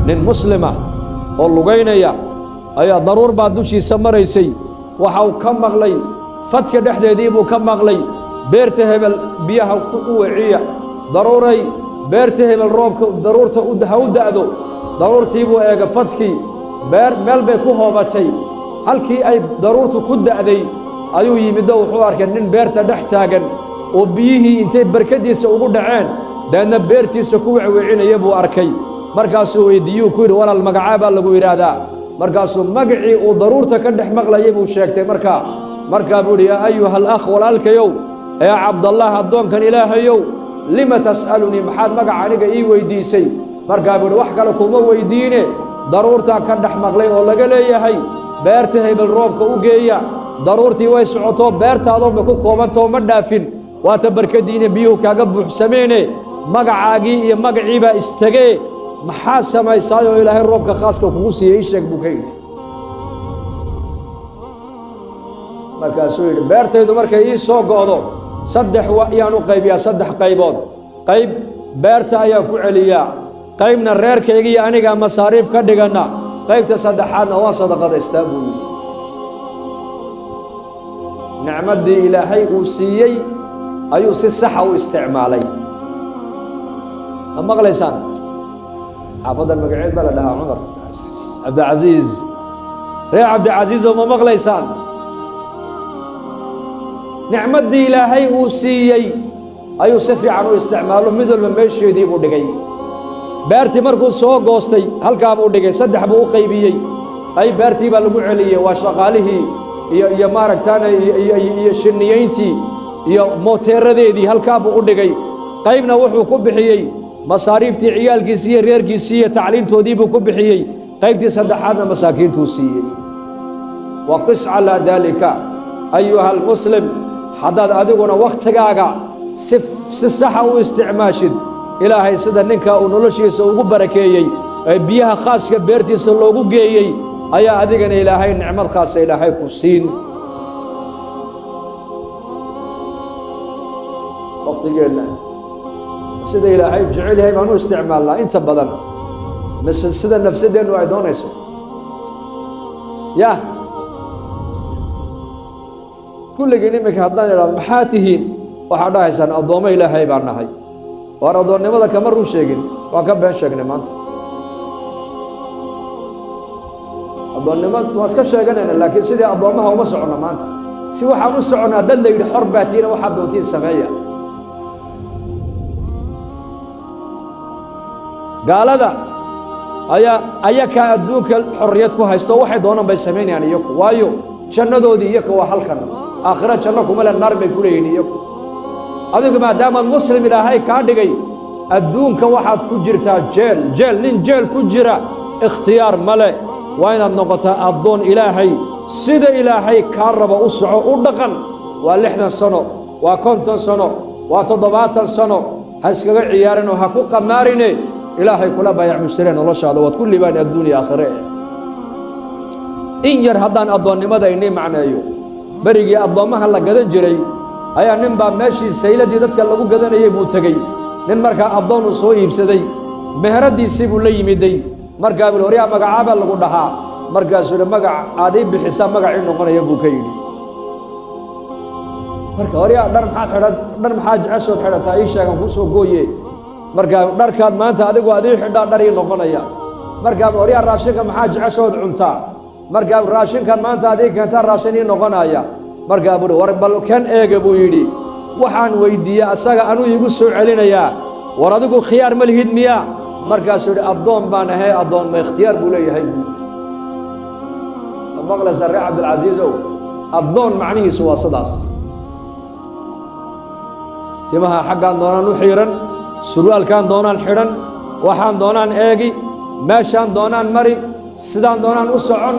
nin muslima oo lugaynaya ayaa daruur baa dushiisa maraysay waxa uu ka maqlay fadka dhexdeedii buu ka maqlay beerta hebel biyaha ku wiciya daruuray beerta hebel roobka daruurta u da'do daruurtii buu eega fadkii beer meel bay ku hoobatay halkii ay daruurtu ku da'day ayuu yimid oo wuxuu arkay nin beerta dhex taagan oo biyihii intay barkadiisa ugu dhaceen deedna beertiisa ku wicwicinaya buu arkay markaasuu weydiiyuu ku yidhi walaal magacaa baa lagu yidhaahdaa markaasuu magacii uu daruurta ka dhex maqlayay buu sheegtay markaa buu yidhi yaa ayuha alakh walaalkayow ee cabdallah addoonkan ilaahayow lima tas'alunii maxaad magaca aniga ii weydiisay markaa buu yidhi wax kale kuma weydiine daruurtaa ka dhex maqlay oo laga leeyahay beerta hebel roobka u geeya daruurtii way socotoo beertaadoonba ku koobantao ma dhaafin waata barkadiina biyuhu kaaga buuxsameene magacaagii iyo magaciibaa istagee maxaa samaysaayoo ilaahay roobka khaaska kugu siiyey ii sheeg buu ka yidhi markaasuu yidhi beertaydu markay ii soo go'do ayaan u qaybiyaa 3 qaybood qayb beerta ayaan ku celiyaa qaybna reerkayga iyo aniga masaariif ka dhiganna qaybta saddexaadna waa sadaqadaystaa buu yidhi nicmadii ilaahay uu siiyey ayuu si saxa u isticmaalay ma maqlaysaan xaafadan magaceed baa la dhahaa cumar cabdicasiis reer cabdicasiis oo ma maqlaysaan nicmadii ilaahay uu siiyey ayuu si fiican u isticmaalo mid walba meesheedii buu dhigay beertii markuu soo goostay halkaa buu dhigay 3 buu u qaybiyey qayb beertii baa lagu celiyey waa shaqaalihii iyo maaragtaana iyo shinniyeyntii iyo mooteeradeedii halkaa buu u dhigay qaybna wuxuu ku bixiyey masaariiftii ciyaalkiisii iyo reerkiisii iyo tacliintoodii buu ku bixiyey qaybtii saddexaadna masaakiintuu siiyey waqis calaa daalika ayuha almuslim haddaad adiguna wakhtigaaga si saxa u isticmaashid ilaahay sida ninka uu noloshiisa ugu barakeeyey ee biyaha khaaska beertiisa loogu geeyey ayaa adigana ilaahay nicmad khaasa ilaahay ku siin waqtigeena sida ilaahay jecel yahay baan u isticmaalnaa inta badan mise sida nafsadeennu ay doonayso ya kulligiin iminka haddaan idhahdo maxaa tihiin waxaad dhahaysaan addoommo ilaahay baan nahay waar addoonnimada kama run sheegin waan ka been sheegnay maanta addoonnimo waan iska sheeganayna laakiin sidii addoommaha uma soconno maanta si waxaan u soconnaa dad la yidhi xor baa tihiina waxaad doontiin sameeya gaalada ayakaa adduunka xorriyad ku haysto waxay doonaan bay samaynayaan iyaku waayo jannadoodii iyaka waa halkan aakhira janno kuma le naar bay ku leeyihin iyaku adigu maadaamaad muslim ilaahay kaa dhigay adduunka waxaad ku jirtaa jeel nin jeel ku jira ikhtiyaar male waa inaad noqotaa addoon ilaahay sida ilaahay kaa rabo u soco u dhaqan waa 60 sano waa 50 sano waa 70 sano ha iskaga ciyaarin oo ha ku qamaarine ilaahay kula bayac mushreen noloshaada waad ku liibaan adduun iyo aakhire in yar haddaan addoonnimada inay macneeyo berigii addoommaha la gadan jiray ayaa nin baa meeshii sayladii dadka lagu gadanayay buu tegey nin markaa addoon uu soo iibsaday meheradiisii buu la yimiday markaa buu horyaa magacaabaa lagu dhahaa markaasuu yidhi magac aad ii bixisaa magacii noqonaya buu ka yidhi marka horyaa dhar maxaa jeceshood xidhataa ii sheegan kuu soo gooye markaa dharkaad maanta adigu aad ii xidhaa dhar ii noqonaya markaa horyaa raashinka maxaa jeceshood cuntaa markaa raashinkan maanta aad ii keentaa raashin ii noqonaya markaa buu war bal kan eega buu yidhi waxaan weydiiyey asaga anuu iigu soo celinayaa war adigu khiyaar ma lihid miyaa markaasuu yidhi addoon baan ahay addoon ma ikhtiyaar buu leeyahay maqlaysa reer cabdilcasiisow addoon macnihiisu waa sidaas timaha xaggaan doonaan u xiiran surwaalkaan doonaan xidhan waxaan doonaan eegi meeshaan doonaan mari sidaan doonaan u socon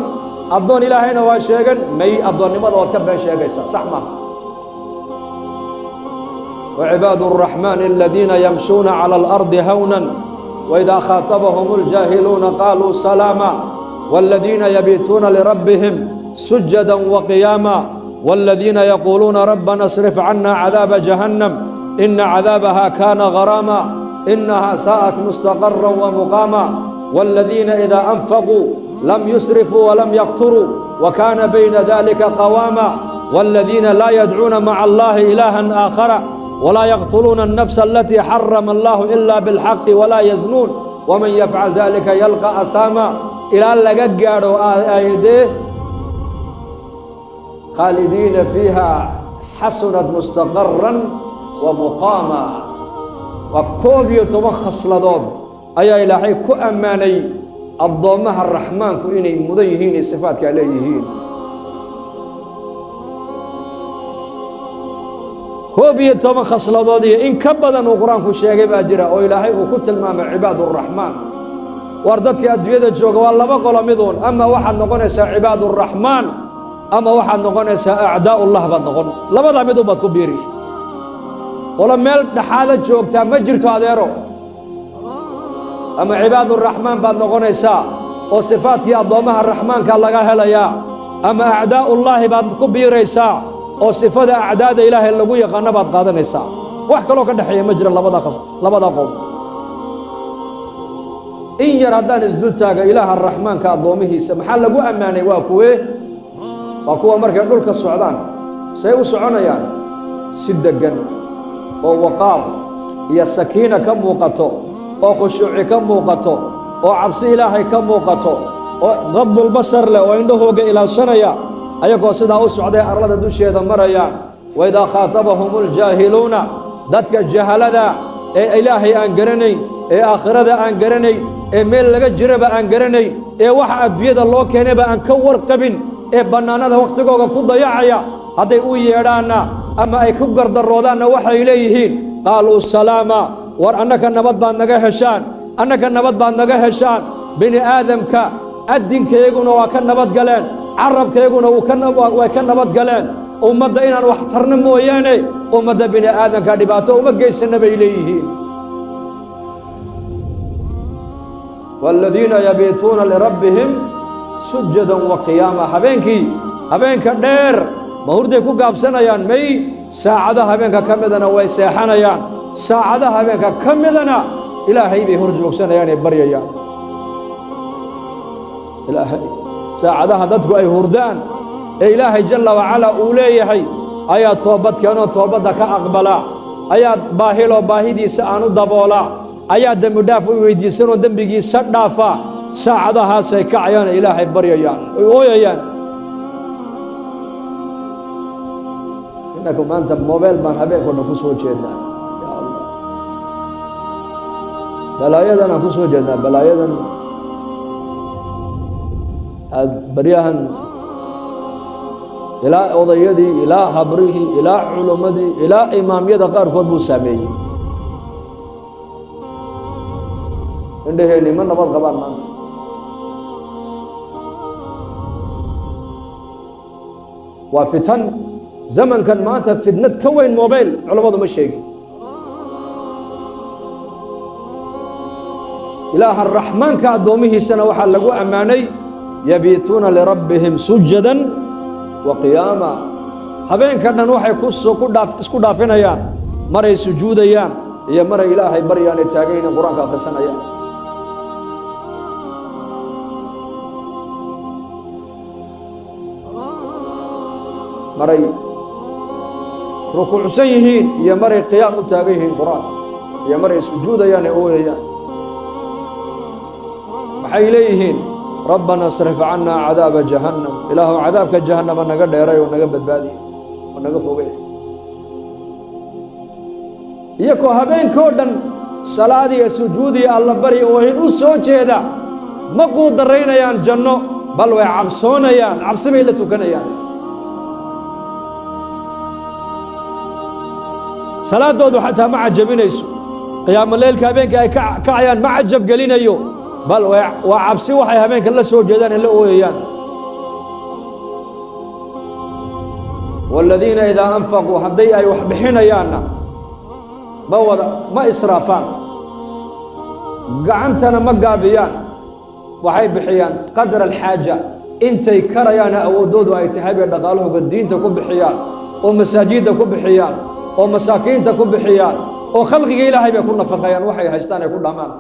addoon ilaahayna waa sheegan may addoonnimada waad ka been sheegaysaa sax maaha وعباد الرحمن الذين يمشون على الأرض هونا وإذا خاطبهم الجاهلون قالوا سلاما والذين يبيتون لربهم سجدا وقياما والذين يقولون ربنا اصرف عنا عذاب جهنم إن عذابها كان غراما إنها ساءت مستقرا ومقاما والذين إذا أنفقوا لم يسرفوا ولم يقتروا وكان بين ذلك قواما والذين لا يدعون مع الله إلها آخر ولا يقتلون النفس التي حرم الله إلا بالحق ولا يزنون ومن يفعل ذلك يلقى أثاما إلى أن لقاروا آيده خالدين فيها حسنت مستقرا ومقاما وكوب يتوخص لضوب أي إلهي كأماني الضومها الرحمن كإني مضيهين صفات كاليهين كوب يتوخص لضوب إن كبدا وقرآن كشيء باجرة أو إلهي وكتل ما عباد الرحمن وردتك أدوية الجوغ والله بقول مذون أما واحد نقول عباد الرحمن أما واحد نقول أعداء الله بعد نقول لا بد من دوبات كبيري ولا مال نحالة جوكتا ما جرتوا هذيرو أما عباد الرحمن بعد نقول وصفات هي أضمها الرحمن كالله هلايا أما أعداء الله بعد كبيري وصفات أعداء إله اللي قوي قنبات قادنا وحكى لو كده حي مجرى لا بد قوم إن يردان إزدلتاك إله الرحمن كأضمه سمحان لقو أماني وكوه مركب دولك السعودان سيو سعونا يعني سدقا ووقار هي السكينة كم وقته وخشوع كم وقته وعبس إلهي كم وقته وغض البصر له وعنده إلى شنيا أيكو سيدا أسعودي أرلد دوشي هذا مريا وإذا خاطبهم الجاهلون ذاتك الجهالة إلهي أنقرني آخرة أنقرني ميل لغا جرب أنقرني واحد بيد الله كينيبا أنكور قبن بنانا وقتكوغا ku dayacaya haday u yeedhaana ama ay ku gardaroodana waxay leeyihiin qaalu salaama war annaka nabad baad naga heshaan bini aadamka adinkeeguna waa ka nabad galeen carabkeeguna waa ka nabad galeen ummadda inaan wax tarno mooyaane ummadda bini aadamka dhibaato uma geysana bay leeyihiin والذين يبيتون لربهم سجدا وقياما هبينك دير مهوردي كو غابسنayaan may saacada habeenka kamidana way seexanayaan saacada habeenka kamidana ilaahay bay horjoogsanayaan ee baryayaan ilaahay saacadaha dadku ay hurdaan ee ilaahay jalla wa ala uu leeyahay ayaa toobada ka aqbala ayaa baahidiisa aanu daboola ayaa dambi dhaaf u weydiisan oo dambigiisa dhaafa saacadahaasay kacayaan ilaahay baryayaan ay ooyayaan innakum anta mobile baan habeenkooda ku soo jeednaa ya allah balaayadan aan ku soo jeednaa balaayadan aad baryahan ilaa odayadii ilaa habrihii ilaa culumadii ilaa imaamyada qaarkood buu saameeyey indhaheeni ma nabad qabaan maanta وفتن زمن كان مات فتنة كوين موبايل علماء ما شيء إله الرحمن كأدومه سنة وحلقوا أماني يبيتون لربهم سجدا وقياما هبين كان نوحي كسو اسكو دافين ايان مري سجود ايان يا مري إلهي بريان تاغين قرآن كافرسان ايان مري ركوع سيهين يا مري قيام تاغيهين قرآن يا مري سجود ايان اوي ايان محيليهين ربنا اصرف عنا عذاب جهنم إله عذابك جهنم نغا ديري ونغا بدبادي ونغا فوقي يكو هبين كودن صلادي سجودي الله بري وهين سو جيدا ما قدرينيان جنو بل way cabsoonayaan cabsi bay la tukanayaan salaadoodu xataa ma ajabinayso qiyaam leelka habeenka ay kacayaan ma ajab galinayo بل وعبسي وحي هبينك الله سو جدان اللي اويان والذين إذا أنفقوا هدي أي وحبحين يانا ما إسرافان قعنتنا ما قابيان وحي بحيان قدر الحاجة انتي كريانا أو دودو أي تحابي دقالوه قدين تكون بحيان ومساجد تكون بحيان ومساكين تكون بحيان وخلقي إلهي بيكون نفقيان وحي هايستان يكون دامان